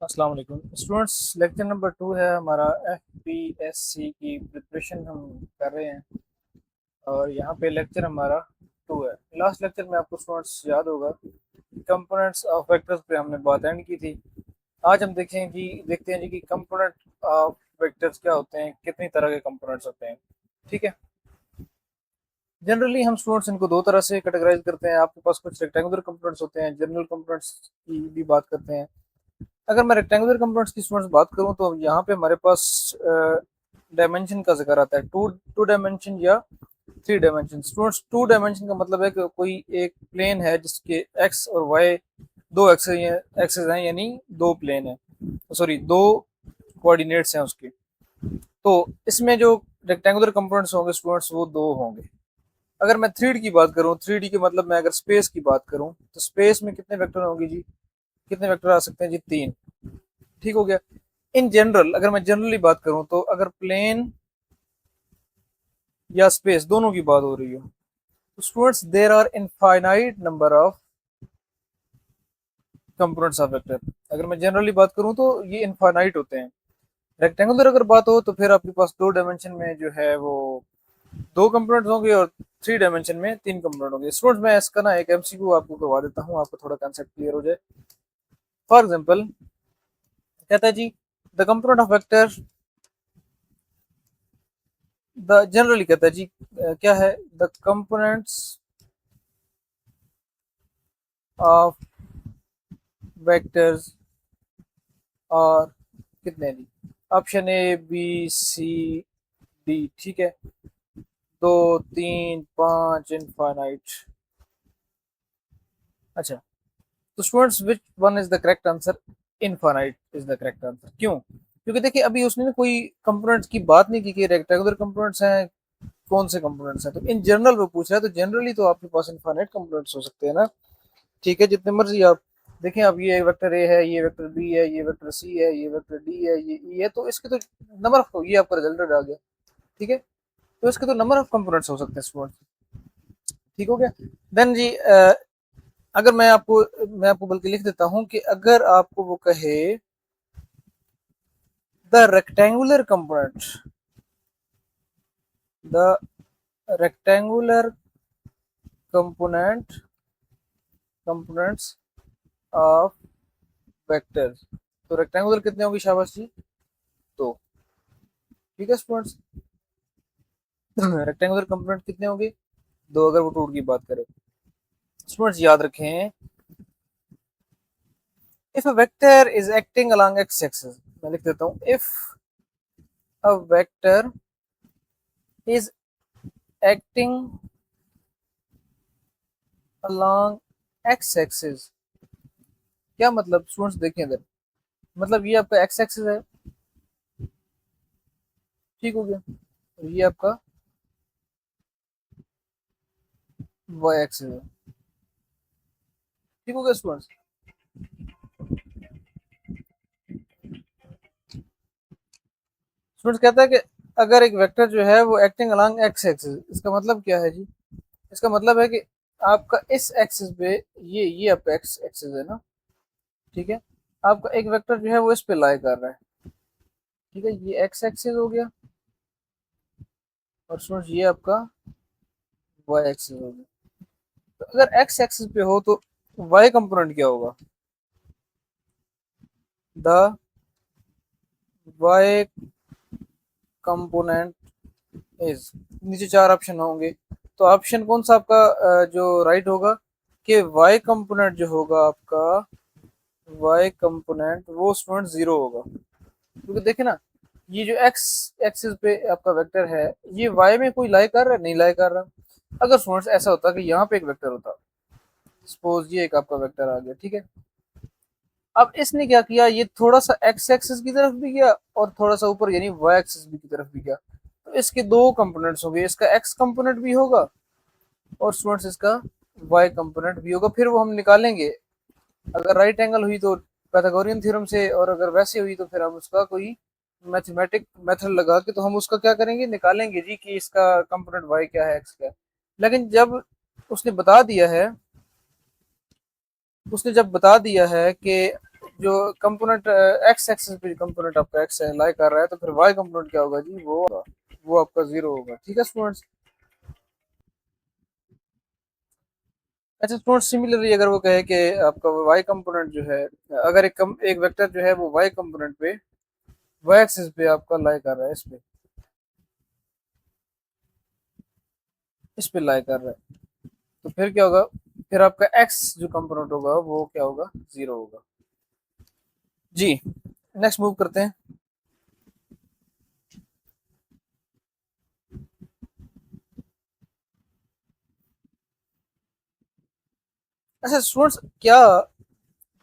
अस्सलाम वालेकुम students. Lecture number 2 है हमारा। एफपीएससी की प्रिपरेशन हम कर रहे हैं और यहाँ पे लेक्चर हमारा 2 है। लास्ट लेक्चर में आपको स्टूडेंट्स याद होगा कंपोनेंट्स ऑफ वेक्टर्स पे हमने बात एंड की थी। आज हम देखते हैं जी कि कंपोनेंट ऑफ वेक्टर्स क्या होते हैं, कितनी तरह के कंपोनेंट्स होते हैं। ठीक है। जनरली हम स्टूडेंट्स इनको दो तरह से कैटेगराइज करते हैं। आपके पास कुछ रेक्टेंगुलर कंपोनेंट्स होते हैं, जनरल कंपोनेंट्स की भी बात करते हैं। अगर मैं रेक्टेंगुलर कंपोनेंट्स की स्टूडेंट्स बात करूं तो यहाँ पे हमारे पास डायमेंशन का जिक्र आता है। टू टू डायमेंशन या three dimension. Students, two dimension का मतलब है कि कोई एक प्लेन है जिसके एक्स और वाई दो एक्सेस हैं, यानी दो प्लेन है, सॉरी दो कोऑर्डिनेट्स हैं उसके। तो इसमें जो रेक्टेंगुलर कंपोनेंट्स होंगे स्टूडेंट्स वो दो होंगे। अगर मैं थ्री डी की बात करूं, थ्री डी के मतलब मैं अगर स्पेस की बात करूं तो स्पेस में कितने वेक्टर होंगे जी? कितने वेक्टर आ सकते हैं जी? तीन। ठीक हो गया। इन जनरल अगर मैं जनरली बात करूं तो अगर प्लेन या स्पेस दोनों की बात हो रही हो तो students there are infinite number of components of vector. अगर मैं जनरली बात करूं तो ये इनफाइनाइट होते हैं। रेक्टेंगुलर अगर बात हो तो फिर आपके पास दो डायमेंशन में जो है वो दो कंपोनेंट्स होंगे और थ्री डायमेंशन में तीन कंपोनेंट होंगे। स्टूडेंट्स, मैं इसका ना एक एमसीक्यू आपको करवा देता हूँ, आपको थोड़ा कंसेप्ट क्लियर हो जाए। फॉर एग्जाम्पल कहता है जी the component of vector, the generally कहता है जी क्या है, द कंपोनेंट्स ऑफ वेक्टर्स और कितने दी? Option A B C D. ठीक है, दो तीन पांच इनफाइनाइट। अच्छा, तो students which one is the correct answer? Infinite is the correct answer. क्यों? क्योंकि देखिए अभी उसने कोई कंपोनेंट्स की बात नहीं की कि रेक्टेंगुलर कंपोनेंट्स हैं, कौन से कंपोनेंट्स हैं। तो इन जनरल वो पूछ रहा है, तो जनरली तो आपके पास इनफाइनाइट कंपोनेंट्स हो सकते हैं ना। ठीक है, जितने मर्जी आप देखें। अब ये वेक्टर ए है, ये वेक्टर बी है, ये वेक्टर सी है, ये वेक्टर डी है, ये ई है, तो इसके तो नंबर ऑफ, ये आपका रिजल्ट आ गया। ठीक है, तो इसके तो नंबर ऑफ कंपोनेंट्स हो सकते हैं स्टूडेंट। ठीक हो गया। देन जी अगर मैं आपको बल्कि लिख देता हूं कि अगर आपको वो कहे the rectangular component, the rectangular component components of vector, तो रेक्टेंगुलर कितने होंगे शाबाश जी? तो ठीक है स्टूडेंट्स, रेक्टेंगुलर कंपोनेंट कितने होंगे? दो, अगर वो टूट की बात करें। स्टूडेंट्स याद रखें, if a vector is acting along x axis, मैं लिख देता हूं, if a vector is acting along x axis. क्या मतलब स्टूडेंट्स? देखें इधर, मतलब ये आपका एक्स एक्सिस है। ठीक हो गया। और ये आपका वाई एक्सिस है। ठीक हो गया स्टूडेंट्स। स्टूडेंट्स कहता है कि अगर एक वेक्टर जो है वो एक्टिंग अलोंग एक्स एक्सिस, इसका मतलब क्या है जी? इसका मतलब है कि आपका इस एक्सिस पे, ये आपका एक्स एक्सिस है ना। ठीक है, आपका एक वेक्टर जो है वो इस पे लाई कर रहा है। ठीक है, ये एक्स एक्सिस हो गया और स्टूडेंट्स ये आपका वाई एक्सिस हो गया। तो अगर एक्स एक्सिस पे हो तो वाई कंपोनेंट क्या होगा? द वाई कंपोनेंट इज, नीचे चार ऑप्शन होंगे, तो ऑप्शन कौन सा आपका जो राइट होगा कि वाई कंपोनेंट जो होगा आपका, वाई कंपोनेंट वो स्टूडेंट जीरो होगा। क्योंकि देखे ना, ये जो एक्स एक्सिस पे आपका वेक्टर है ये वाई में कोई लाई कर रहा है? नहीं लाई कर रहा। अगर स्टूडेंट्स ऐसा होता कि यहाँ पे एक वेक्टर होता, सपोज ये एक आपका वेक्टर आ गया। ठीक है, अब इसने क्या किया, ये थोड़ा सा एक्स एक्सिस की तरफ भी गया और थोड़ा सा ऊपर यानी वाई एक्सिस भी की तरफ भी गया। तो इसके दो कंपोनेंट्स होंगे, इसका एक्स कंपोनेंट भी होगा और स्टूडेंट्स इसका वाई कंपोनेंट भी होगा। फिर वो हम निकालेंगे, अगर राइट एंगल हुई तो पैथागोरियन थ्योरम से, और अगर वैसे हुई तो फिर हम उसका कोई मैथमेटिक मेथड लगा के तो हम उसका क्या करेंगे, निकालेंगे जी कि इसका कंपोनेंट वाई क्या है, एक्स क्या है। लेकिन जब उसने बता दिया है, उसने जब बता दिया है कि जो कंपोनेंट एक्स एक्सिस पे कंपोनेंट आपका एक्स है लाई कर रहा है, तो फिर वाई कंपोनेंट क्या होगा जी, वो आपका 0 होगा। ठीक है स्टूडेंट्स। अच्छा स्टूडेंट्स, सिमिलरली अगर वो कहे कि आपका वाई कंपोनेंट जो है, अगर एक वेक्टर जो है वो वाई कंपोनेंट पे वाई एक्सिस पे आपका लाई कर रहा है, इस पे लाई कर रहा है, तो फिर क्या होगा, फिर आपका एक्स जो कंपोनेंट होगा वो क्या होगा, 0 होगा। जी, नेक्स्ट मूव करते हैं। अच्छा स्टूडेंट्स, क्या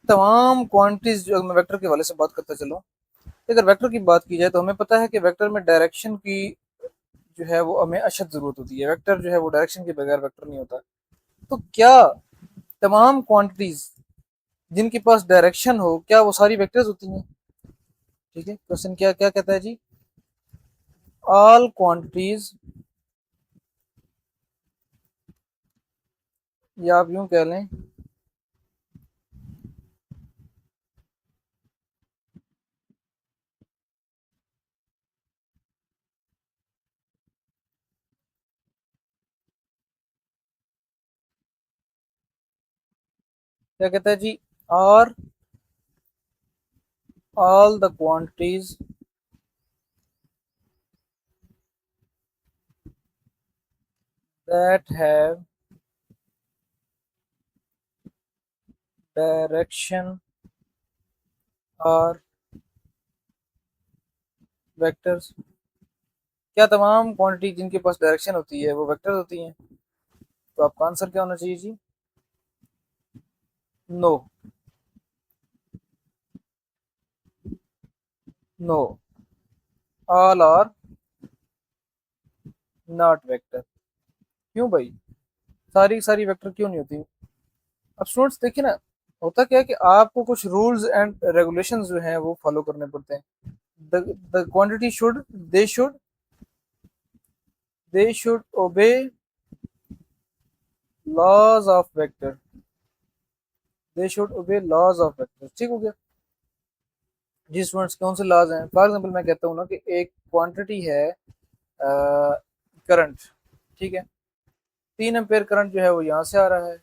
तमाम क्वांटिटीज जो मैं वेक्टर के वाले से बात करता चलूं, अगर वेक्टर की बात की जाए तो हमें पता है कि वेक्टर में डायरेक्शन की जो है वो हमें अशद जरूरत होती है। वेक्टर जो है वो डायरेक्शन के बगैर वेक्टर नहीं होता। तो क्या तमाम क्वांटिटीज जिनके पास डायरेक्शन हो, क्या वो सारी वेक्टर्स होती हैं? ठीक है, क्वेश्चन क्या क्या कहता है जी, ऑल क्वांटिटीज, या आप यूं कह लें, क्या कहता है जी, और all the quantities that have direction are vectors। क्या तमाम क्वांटिटी जिनके पास डायरेक्शन होती है वो वेक्टर्स होती हैं? तो आपका आंसर क्या होना चाहिए जी, no. No, all are not vector. क्यों भाई, सारी सारी वेक्टर क्यों नहीं होती? अब स्टूडेंट्स देखिए ना, होता क्या है कि आपको कुछ रूल्स एंड रेगुलेशंस जो हैं वो फॉलो करने पड़ते हैं। The quantity should, they should they should obey laws of vector, they should obey laws of vector. ठीक हो गया जी स्टूडेंट्स, कौन से लॉज हैं? फॉर एग्जांपल मैं कहता हूँ ना कि एक क्वांटिटी है करंट, ठीक है, 3 एम्पेयर करंट जो है वो यहाँ से आ रहा है,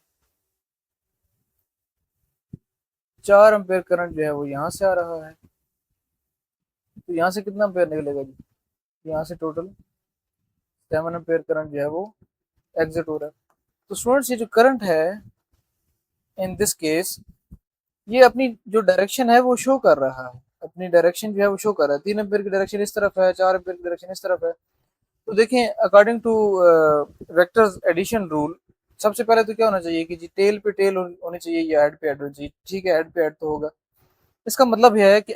4 एम्पेयर करंट जो है वो यहाँ से आ रहा है, तो यहाँ से कितना एम्पेयर निकलेगा जी, यहाँ से टोटल 7 एम्पेयर करंट जो है वो एग्जिट हो रहा है। तो स्टूडेंट्स, ये जो करंट है इन दिस केस, ये अपनी जो डायरेक्शन है वो शो कर रहा है, अपनी डायरेक्शन जो है वो शो कर रहा है। 3 एम्पेयर की डायरेक्शन इस तरफ है, 4 एम्पेयर की डायरेक्शन इस तरफ है। तो देखें, according to vectors addition rule, सबसे पहले तो क्या होना चाहिए कि जी टेल पे टेल होनी चाहिए या हेड पे हेड होनी चाहिए। ठीक है, हेड पे हेड तो होगा। इसका मतलब यह है कि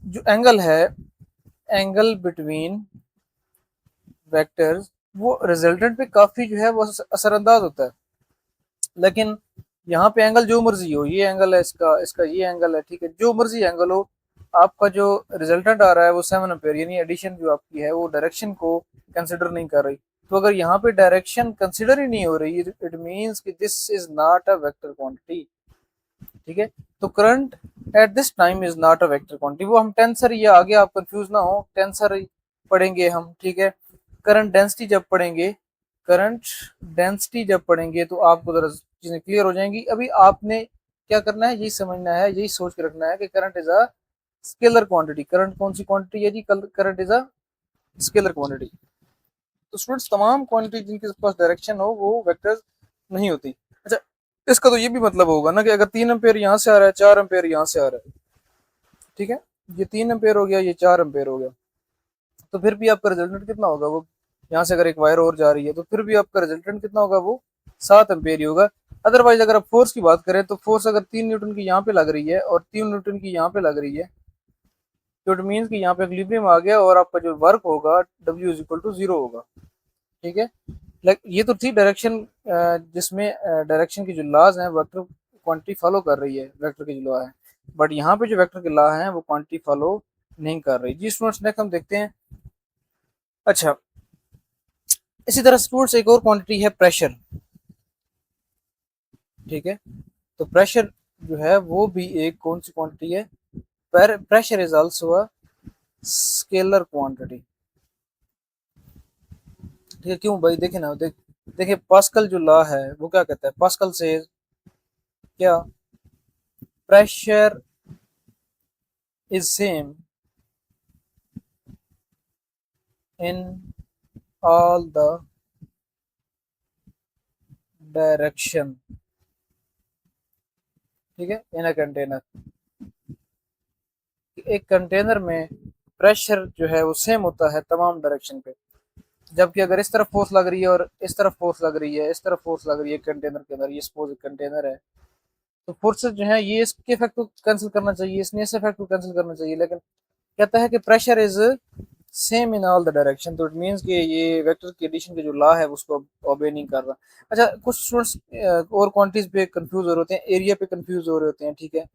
जो एंगल है, एंगल बिटवीन वेक्टर्स, वो रिजल्टेंट पे काफी जो है वो असरअंदाज होता है। लेकिन यहाँ पे एंगल जो मर्जी हो, ये एंगल है इसका, इसका ये एंगल है, ठीक है, जो मर्जी एंगल हो, आपका जो रिजल्टेंट आ रहा है वो 7 एम्पेयर, यानी एडिशन जो आपकी है वो डायरेक्शन को कंसिडर नहीं कर रही। तो अगर यहाँ पे डायरेक्शन कंसिडर ही नहीं हो रही, इट मींस कि this is not a vector quantity. ठीक है, तो current at this time is not a vector quantity. वो हम टेंसर, या आगे आप कंफ्यूज ना हो, टेंसर पढ़ेंगे हम, ठीक है। करंट डेंसिटी जब पढ़ेंगे, करंट डेंसिटी जब पढ़ेंगे तो आपको जरा चीजें क्लियर हो जाएंगी। अभी आपने क्या करना है, यही समझना है, यही सोच के रखना है कि current is a scalar quantity. Current कौन सी क्वांटिटी है जी, current is a scalar quantity. तो स्टूडेंट्स, तमाम क्वांटिटी जिनके पास डायरेक्शन हो वो वेक्टर्स नहीं होती। अच्छा, इसका तो ये भी मतलब होगा ना कि अगर 3 एम्पेयर यहाँ से आ रहा है, 4 एम्पेयर यहाँ से आ रहा है, ठीक है, ये 3 एम्पेयर हो गया, ये 4 एम्पेयर हो गया, तो फिर भी आपका रिजल्टेंट कितना होगा, वो यहाँ से अगर एक वायर और जा रही है तो फिर भी आपका रिजल्टेंट कितना होगा, वो 7 एम्पेयर ही होगा। अदरवाइज अगर आप फोर्स की बात करें तो फोर्स अगर 3 न्यूटन की यहाँ पे लग रही है और 3 न्यूटन की यहाँ पे लग रही है, तो इट मीन्स कि यहाँ पे इक्विलिब्रियम आ गया और आपका जो वर्क होगा W इज इक्वल टू 0 होगा। ठीक है, ये तो थी डायरेक्शन, जिसमें डायरेक्शन की जो लॉज हैं वेक्टर क्वांटिटी फॉलो कर रही है, वेक्टर की जो लॉ है। बट यहाँ पे जो वेक्टर के लॉ हैं वो क्वांटिटी फॉलो नहीं कर रही जी स्टूडेंट्स। नेक्स्ट हम देखते हैं। अच्छा, इसी तरह स्टूडेंट्स एक और क्वांटिटी है प्रेशर। ठीक है, तो प्रेशर जो है वो भी एक कौन सी क्वांटिटी है? Pressure is also a scalar quantity. ठीक है, क्यों भाई? देखे ना, देखिए पास्कल जो लॉ है वो क्या कहता है? पास्कल से क्या, pressure is same in all the direction. ठीक है, इन अ कंटेनर, एक कंटेनर में प्रेशर जो है वो सेम होता है तमाम डायरेक्शन पे। जबकि अगर इस तरफ फोर्स लग रही है और इस तरफ फोर्स लग रही है, इस तरफ फोर्स लग रही है कंटेनर के अंदर, ये सपोज कंटेनर है, तो फोर्सेस जो है ये इसके इफेक्ट को कैंसिल करना चाहिए, इसने इस इफेक्ट को कैंसिल करना चाहिए, लेकिन कहता है कि pressure is same in all the direction. तो इट मींस कि ये वेक्टर की एडिशन के जो लॉ है उसको ओबे नहीं कर रहा। अच्छा, कुछ स्टूडेंट्स और क्वांटिटीज पे कंफ्यूज हो रहे होते हैं, एरिया पे कंफ्यूज हो रहे होते हैं। ठीक है,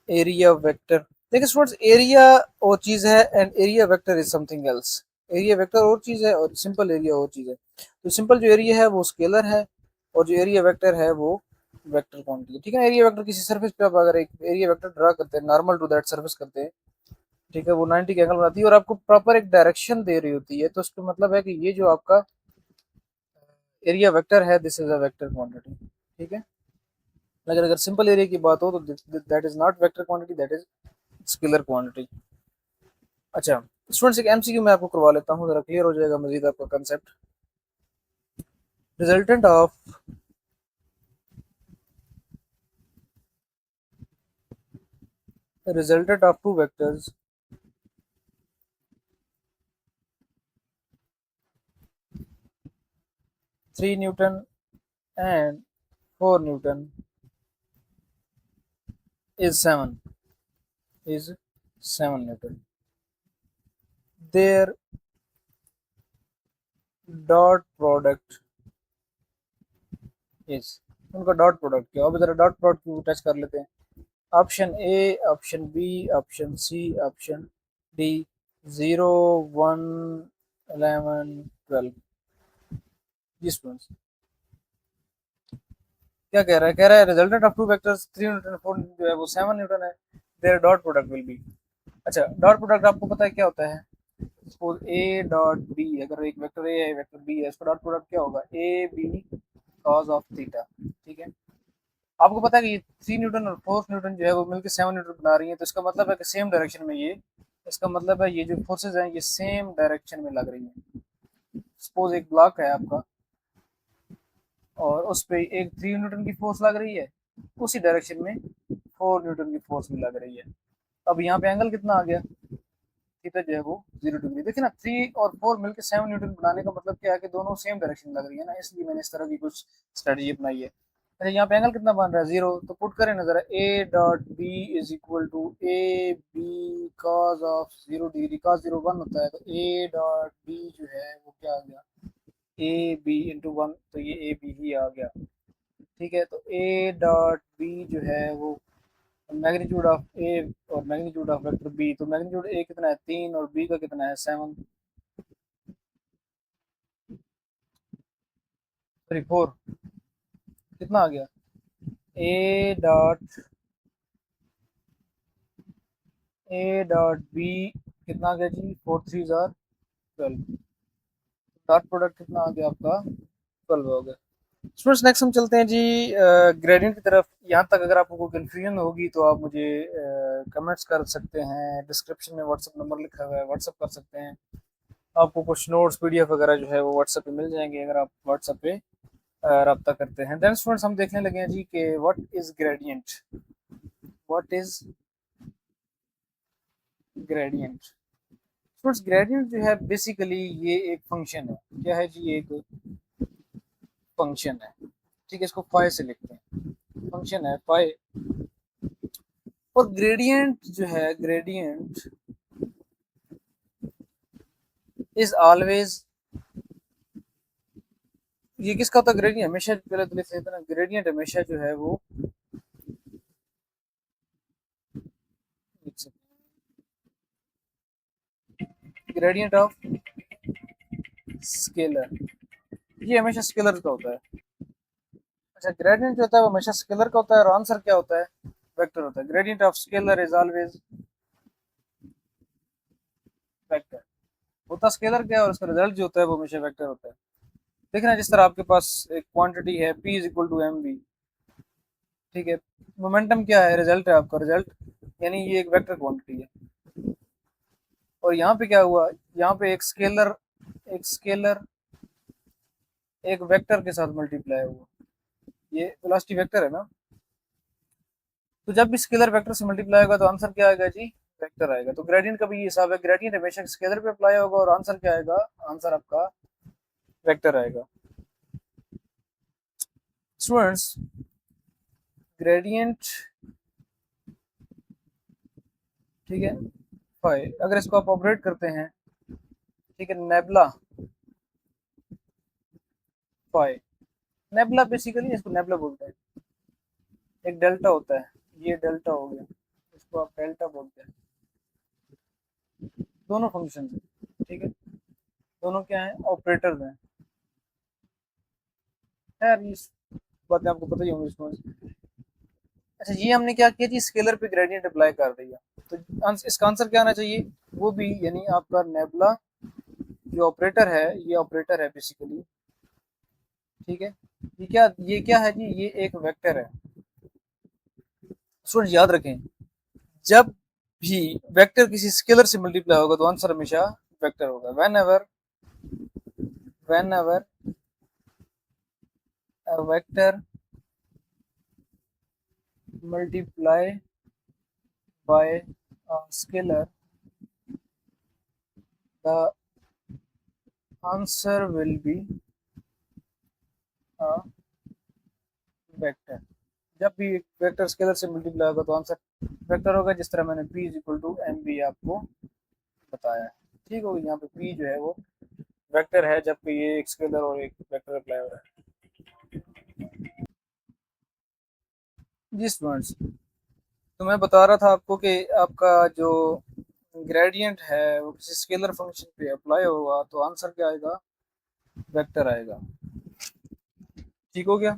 एरिया वेक्टर, देखिए स्टूडेंट्स, एरिया और चीज है and area vector is something else. Area vector और चीज है और सिंपल एरिया और चीज है। तो सिंपल जो एरिया है वो स्केलर है, और जो एरिया वेक्टर है वो वेक्टर क्वांटिटी है। ठीक है, एरिया वेक्टर किसी सरफेस पे आप अगर एक एरिया वेक्टर ड्रा करते हैं, नॉर्मल टू दैट सरफेस करते हैं, ठीक है, वो 90 के एंगल बनाती है और आपको प्रॉपर एक डायरेक्शन दे रही होती है, तो उसका मतलब है कि ये जो आपका एरिया वेक्टर है, this is a vector quantity. ठीक है, लेकिन अगर सिंपल एरिया की बात हो तो that is not vector quantity, that is scalar quantity. अच्छा स्टूडेंट्स, एक एमसीक्यू मैं आपको करवा लेता हूँ, जरा क्लियर हो जाएगा मजीद आपका concept. Resultant of two vectors 3 newton and 4 newton is 7 their dot product is, उनका डॉट प्रोडक्ट क्या? अब जरा डॉट प्रोडक्ट को टच कर लेते हैं। Option A, option B, option C, option D, 0, 1, 11, 12। जी स्टूडेंट्स, क्या कह रहा है? कह रहा है resultant of two vectors 3 newton 4 जो है वो 7 न्यूटन है, their dot product will be. अच्छा, डॉट प्रोडक्ट आपको पता है क्या होता है? सपोज ए डॉट बी, अगर एक वेक्टर ए है वेक्टर बी है, इसका डॉट प्रोडक्ट क्या होगा? A b cos of theta. ठीक है, आपको पता है कि ये 3 न्यूटन और 4 न्यूटन जो है वो मिलकर 7 न्यूटन बना रही है, तो इसका मतलब है कि सेम डायरेक्शन में ये, इसका मतलब है ये जो फोर्सेज हैं ये सेम डायरेक्शन में लग रही हैं। सपोज एक ब्लॉक है आपका और उस पर एक 3 न्यूटन की फोर्स लग रही है, उसी डायरेक्शन में 4 न्यूटन की फोर्स भी लग रही है। अब यहाँ पे एंगल कितना आ गया? थीटा जो है वो 0 डिग्री। देखिए ना, 3 और 4 मिलकर 7 न्यूटन बनाने का मतलब क्या है कि दोनों सेम डायरेक्शन लग रही है ना, इसलिए मैंने इस तरह की कुछ स्ट्रेटजी अपनाई है। अच्छा, यहाँ पे एंगल कितना बन रहा है? 0। तो पुट करें ना जरा, a dot b is equal to a b cos of 0 degree. Cos 0 1 होता है, तो ए डॉट बी जो है वो क्या आ गया? ए बी इंटू 1, तो ये ए बी ही आ गया। ठीक है, तो ए डॉट बी जो है वो मैग्नीट्यूड ऑफ ए और मैग्नीट्यूड ऑफ वेक्टर बी, तो मैग्नीट्यूड ए कितना है? 3, और बी का कितना है? 7, सॉरी 4। कितना आ गया? ए डॉट बी कितना आ गया जी? 4 3 12। डॉट प्रोडक्ट कितना आ गया आपका? 12 हो गया। स्टूडेंट्स, नेक्स्ट हम चलते हैं जी ग्रेडियंट की तरफ। यहाँ तक अगर आपको कोई कन्फ्यूजन होगी तो आप मुझे कमेंट्स कर सकते हैं, डिस्क्रिप्शन में व्हाट्सअप नंबर लिखा हुआ है, व्हाट्सअप कर सकते हैं। आपको कुछ नोट्स पीडीएफ वगैरह जो है वो व्हाट्सएप पे मिल जाएंगे अगर आप व्हाट्सएप पे रब्ता करते हैं। देन स्टूडेंट्स, हम देखने लगे हैं जी कि what is gradient. What is gradient? Students, gradient जो है बेसिकली ये एक फंक्शन है। क्या है जी? एक फंक्शन है। ठीक है, इसको फाइ से लिखते हैं, फंक्शन है फाइ। और ग्रेडियंट जो है, ग्रेडियंट इज ऑलवेज, ये किसका होता है ग्रेडियंट? हमेशा, पहले तो लिख लेते ना, ग्रेडियंट हमेशा जो है वो ग्रेडियंट ऑफ स्केलर, ये हमेशा स्केलर का होता है। अच्छा, ग्रेडियंट जो होता है वो हमेशा स्केलर का होता है और आंसर क्या होता है, वेक्टर होता है। Gradient of scalar is always vector. होता स्केलर क्या है और उसका रिजल्ट जो होता है वो हमेशा वेक्टर होता है। देखना, जिस तरह आपके पास एक क्वांटिटी है p is equal to m v, ठीक है, मोमेंटम क्या है, रिजल्ट है आपका, रिजल्ट यानी ये एक वेक्टर क्वांटिटी है। और यहाँ पे क्या हुआ, यहाँ पे एक स्केलर एक वेक्टर के साथ मल्टीप्लाई हुआ, ये वेलोसिटी वेक्टर है ना। तो जब भी स्केलर वेक्टर से मल्टीप्लाई होगा तो आंसर क्या आएगा जी, वेक्टर आएगा। तो ग्रेडियंट का भी ये हिसाब है, ग्रेडियंट हमेशा स्केलर पे अप्लाई होगा और आंसर क्या आएगा, आंसर आपका वेक्टर आएगा। स्टूडेंट्स, ग्रेडियंट, ठीक है, फाई, अगर इसको आप ऑपरेट करते हैं, ठीक है, नेबला फाई, नेबला बेसिकली इसको नेबला बोलते हैं। एक डेल्टा होता है, ये डेल्टा हो गया, इसको आप डेल्टा बोलते हैं। दोनों फंक्शन है, ठीक है, दोनों क्या है, ऑपरेटर हैं। यार इस बातें आपको पता ही होंगी इसमें। अच्छा, ये हमने क्या किया जी, स्केलर पे ग्रेडियंट अप्लाई कर दिया, तो इसका आंसर क्या आना चाहिए, वो भी यानी आपका नेबुला जो ऑपरेटर है, ये ऑपरेटर है बेसिकली, ठीक है। ये क्या है जी, ये एक वेक्टर है। स्टूडेंट याद रखें, जब भी वेक्टर किसी स्केलर से मल्टीप्लाई होगा तो आंसर हमेशा वेक्टर होगा। When ever a vector multiply by a scalar, the answer will be a vector। जब भी एक वेक्टर स्केलर से मल्टीप्लाई होगा तो आंसर वेक्टर होगा, जिस तरह मैंने p is equal to m b आपको बताया है। ठीक होगी, यहाँ पे p जो है वो वेक्टर है, जबकि ये एक स्केलर और एक वेक्टर अप्लाई हो रहा है। जी स्टूडेंट्स, तो मैं बता रहा था आपको कि आपका जो ग्रेडियंट है वो किसी स्केलर फंक्शन पे अप्लाई होगा तो आंसर क्या आएगा, वेक्टर आएगा। ठीक हो गया,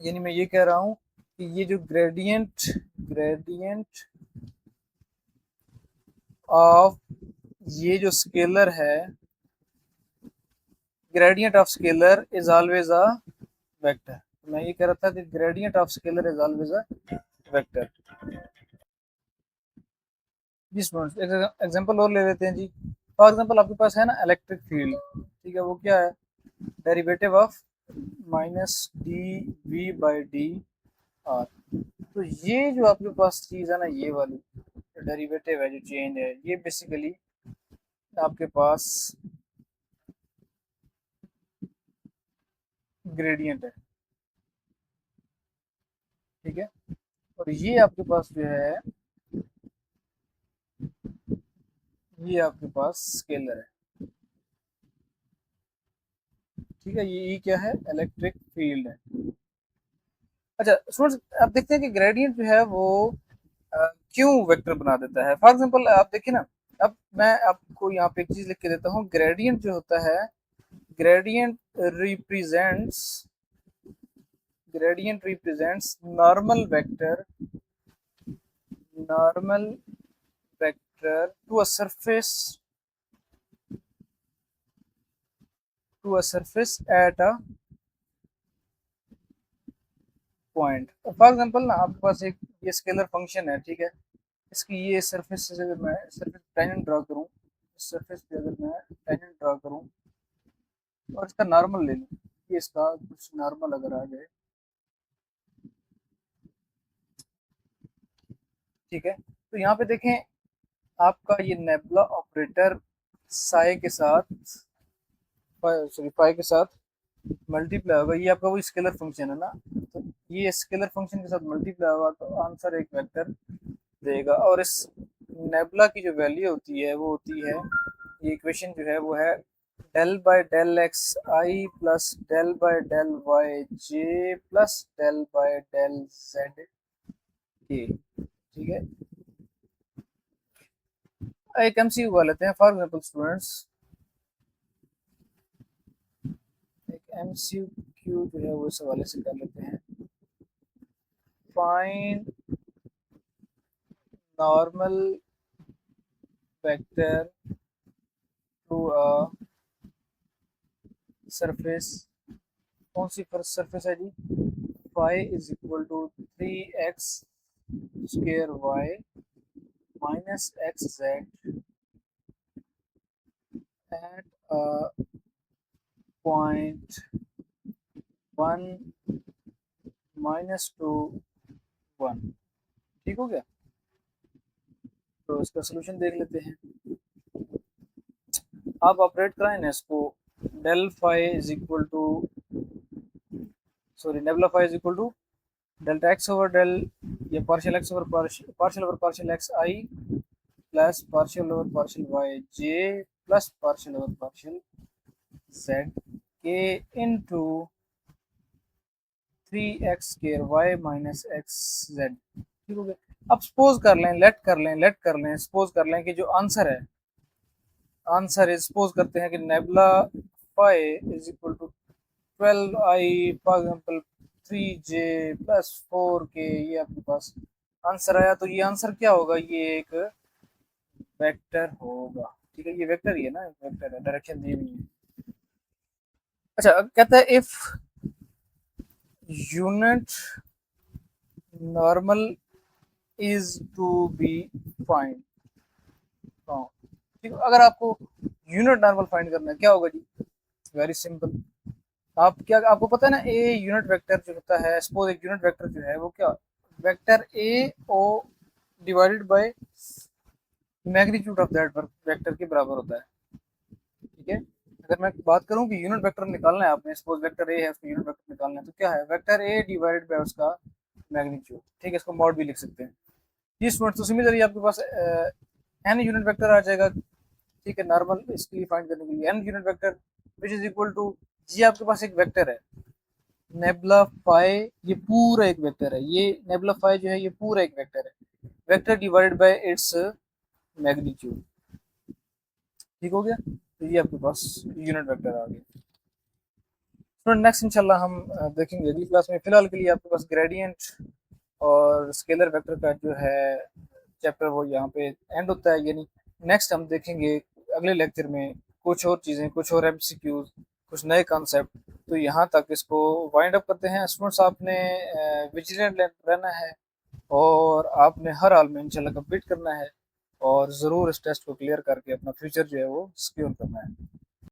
यानी मैं ये कह रहा हूँ कि ये जो ग्रेडियंट ऑफ ये जो स्केलर है, gradient of scalar is always a vector. मैं ये कह रहा था कि gradient of scalar is always a vector. जी स्टूडेंट्स, एक एग्जांपल और ले लेते हैं जी। फॉर एग्जांपल आपके पास है ना इलेक्ट्रिक फील्ड, ठीक है, वो क्या है, derivative of minus d v by d r. तो ये जो आपके पास चीज़ है ना, ये वाली डेरिवेटिव है, जो चेंज है, ये बेसिकली आपके पास ग्रेडियंट है, ठीक है। और ये आपके पास जो है, ये आपके पास स्केलर है, ठीक है। ये क्या है, इलेक्ट्रिक फील्ड है। अच्छा स्टूडेंट्स, आप देखते हैं कि ग्रेडियंट जो है वो क्यों वेक्टर बना देता है। फॉर एग्जांपल आप देखिए ना, अब मैं आपको यहाँ पे एक चीज लिख के देता हूँ। ग्रेडियंट जो होता है, gradient represents gradient represents normal vector to a surface at a point. For example ना, आपके पास एक ये स्केलर फंक्शन है, ठीक है। इसकी ये सरफेस से अगर मैं सरफेस टेंजेंट ड्रा करूँ, इस सरफेस पे अगर मैं टेंजेंट ड्रा करूँ और इसका नॉर्मल ले लूँ, ये इसका कुछ नॉर्मल अगर आ जाए, ठीक है। तो यहाँ पे देखें, आपका ये नेबुला ऑपरेटर साई के साथ, सॉरी पाई के साथ मल्टीप्लाई होगा। ये आपका वो स्केलर फंक्शन है ना, तो ये स्केलर फंक्शन के साथ मल्टीप्लाई होगा तो आंसर एक वेक्टर देगा। और इस नेबुला की जो वैल्यू होती है वो होती है, ये इक्वेशन जो है वो है del by del x i plus del by del y j plus del by del z k, ठीक है। एक एमसीक्यू का लेते हैं। फॉर एग्जांपल स्टूडेंट्स, एक एमसीक्यू एमसीक्यू जो है वो इस हवाले से कर लेते हैं। Find normal vector to a surface. कौन सी सरफेस है जी? y is equal to 3x square y minus x z at point 1 minus 2 1। ठीक हो गया? तो इसका सोल्यूशन देख लेते हैं। आप ऑपरेट कराएं ना इसको। Del phi is equal to sorry nabla phi is equal to delta x over del ये partial x over partial x i plus partial over partial y j plus partial over partial z k into 3x square y minus x z. ठीक हो गया? अब suppose कर लें, late कर लें suppose कर लें कि जो आंसर है, आंसर इज सपोज करते हैं कि nabla phi is equal to 12i for example 3j plus 4k। ये आपके पास आंसर आया। तो ये आंसर क्या होगा? ये एक वेक्टर होगा। ठीक है, ये वेक्टर ही है ना, वेक्टर है, डायरेक्शन दी हुई है। अच्छा, कहता है if unit normal is to be find. ठीक है, अगर आपको यूनिट नॉर्मल फाइंड करना है क्या होगा जी? Very simple. आप क्या, आपको पता है ना, ए यूनिट वेक्टर जो होता है, सपोज एक यूनिट वेक्टर जो है वो क्या, vector a o divided by magnitude of that vector के बराबर होता है। ठीक है, अगर मैं बात करूं कि यूनिट वेक्टर निकालना है आपने, सपोज वेक्टर ए है, उसको यूनिट वेक्टर निकालना है, तो क्या है? वेक्टर ए डिवाइडेड बाय उसका मैग्नीट्यूड। ठीक है, इसको मॉड भी लिख सकते हैं। ये स्टूडेंट तो सिमिलरली आपके पास एन यूनिट वेक्टर आ जाएगा। ठीक है, नॉर्मल इसकी फाइंड करने के लिए n unit vector which is equal to जी। आपके पास एक वेक्टर है नेबुला फाई, ये पूरा एक वेक्टर है। ये नेबुला फाई जो है ये पूरा एक वेक्टर है, vector divided by its magnitude. ठीक हो गया? तो ये आपके पास यूनिट वेक्टर आ गया। तो नेक्स्ट इंशाल्लाह हम देखेंगे अगली क्लास में। फिलहाल के लिए आपके पास ग्रेडियंट और स्केलर वेक्टर का जो है चैप्टर वो यहाँ पे एंड होता है। यानी नेक्स्ट हम देखेंगे अगले लेक्चर में कुछ और चीज़ें, कुछ और एमसीक्यूज, कुछ नए कॉन्सेप्ट। तो यहाँ तक इसको वाइंड अप करते हैं। स्टूडेंट्स आपने विजिलेंट रहना है और आपने हर हाल में इंशाल्लाह कंप्लीट करना है और ज़रूर इस टेस्ट को क्लियर करके अपना फ्यूचर जो है वो सिक्योर करना है।